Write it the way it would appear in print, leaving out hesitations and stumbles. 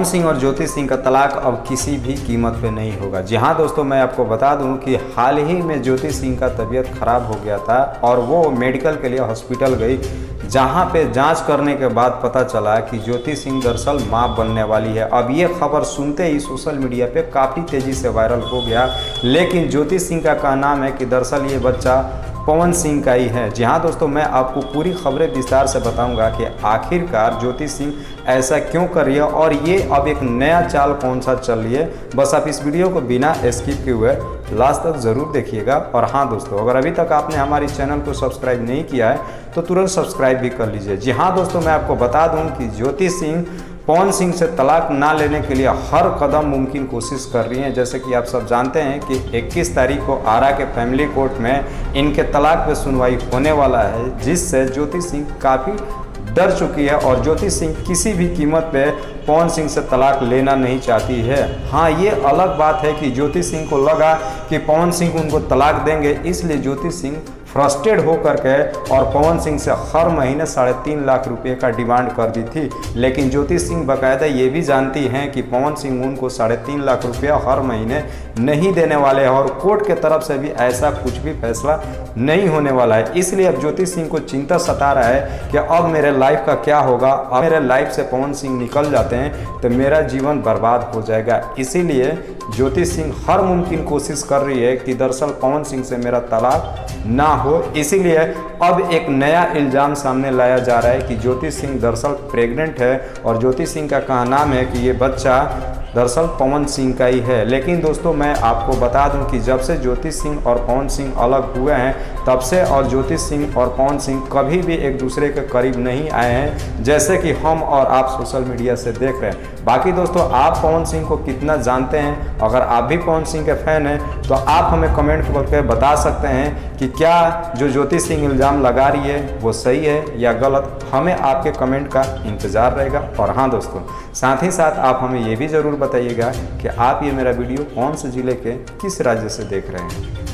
सिंह और ज्योति सिंह का तलाक अब किसी भी कीमत पे नहीं होगा। जी हाँ दोस्तों, मैं आपको बता दूं कि हाल ही में ज्योति सिंह का तबीयत खराब हो गया था और वो मेडिकल के लिए हॉस्पिटल गई, जहां पे जांच करने के बाद पता चला कि ज्योति सिंह दरअसल मां बनने वाली है। अब ये खबर सुनते ही सोशल मीडिया पे काफ़ी तेज़ी से वायरल हो गया, लेकिन ज्योति सिंह का कहना है कि दरअसल ये बच्चा पवन सिंह का ही है। जी हाँ दोस्तों, मैं आपको पूरी खबरें विस्तार से बताऊंगा कि आखिरकार ज्योति सिंह ऐसा क्यों कर रही है और ये अब एक नया चाल कौन सा चल रही है। बस आप इस वीडियो को बिना स्किप किए हुए लास्ट तक ज़रूर देखिएगा। और हाँ दोस्तों, अगर अभी तक आपने हमारी चैनल को सब्सक्राइब नहीं किया है तो तुरंत सब्सक्राइब भी कर लीजिए। जी हाँ दोस्तों, मैं आपको बता दूँ कि ज्योति सिंह पवन सिंह से तलाक ना लेने के लिए हर कदम मुमकिन कोशिश कर रही हैं। जैसे कि आप सब जानते हैं कि 21 तारीख को आरा के फैमिली कोर्ट में इनके तलाक पे सुनवाई होने वाला है, जिससे ज्योति सिंह काफ़ी डर चुकी है और ज्योति सिंह किसी भी कीमत पे पवन सिंह से तलाक लेना नहीं चाहती है। हाँ, ये अलग बात है कि ज्योति सिंह को लगा कि पवन सिंह उनको तलाक देंगे, इसलिए ज्योति सिंह फ्रस्ट्रेट होकर के और पवन सिंह से हर महीने 3.5 लाख रुपए का डिमांड कर दी थी। लेकिन ज्योति सिंह बाकायदा ये भी जानती हैं कि पवन सिंह उनको 3.5 लाख रुपया हर महीने नहीं देने वाले हैं और कोर्ट के तरफ से भी ऐसा कुछ भी फैसला नहीं होने वाला है। इसलिए अब ज्योति सिंह को चिंता सता रहा है कि अब मेरे लाइफ का क्या होगा, अब मेरे लाइफ से पवन सिंह निकल जाते हैं तो मेरा जीवन बर्बाद हो जाएगा। इसीलिए ज्योति सिंह हर मुमकिन कोशिश कर रही है कि दरअसल पवन सिंह से मेरा तलाक ना हो। इसीलिए अब एक नया इल्ज़ाम सामने लाया जा रहा है कि ज्योति सिंह दरअसल प्रेग्नेंट है और ज्योति सिंह का कहना है कि ये बच्चा दरअसल पवन सिंह का ही है। लेकिन दोस्तों, मैं आपको बता दूं कि जब से ज्योति सिंह और पवन सिंह अलग हुए हैं तब से और ज्योति सिंह और पवन सिंह कभी भी एक दूसरे के करीब नहीं आए हैं, जैसे कि हम और आप सोशल मीडिया से देख रहे हैं। बाकी दोस्तों, आप पवन सिंह को कितना जानते हैं? अगर आप भी पवन सिंह के फैन हैं तो आप हमें कमेंट करके बता सकते हैं कि क्या जो ज्योति सिंह इल्ज़ाम लगा रही है वो सही है या गलत। हमें आपके कमेंट का इंतज़ार रहेगा। और हाँ दोस्तों, साथ ही साथ आप हमें ये भी ज़रूर बताइएगा कि आप ये मेरा वीडियो कौन से ज़िले के किस राज्य से देख रहे हैं।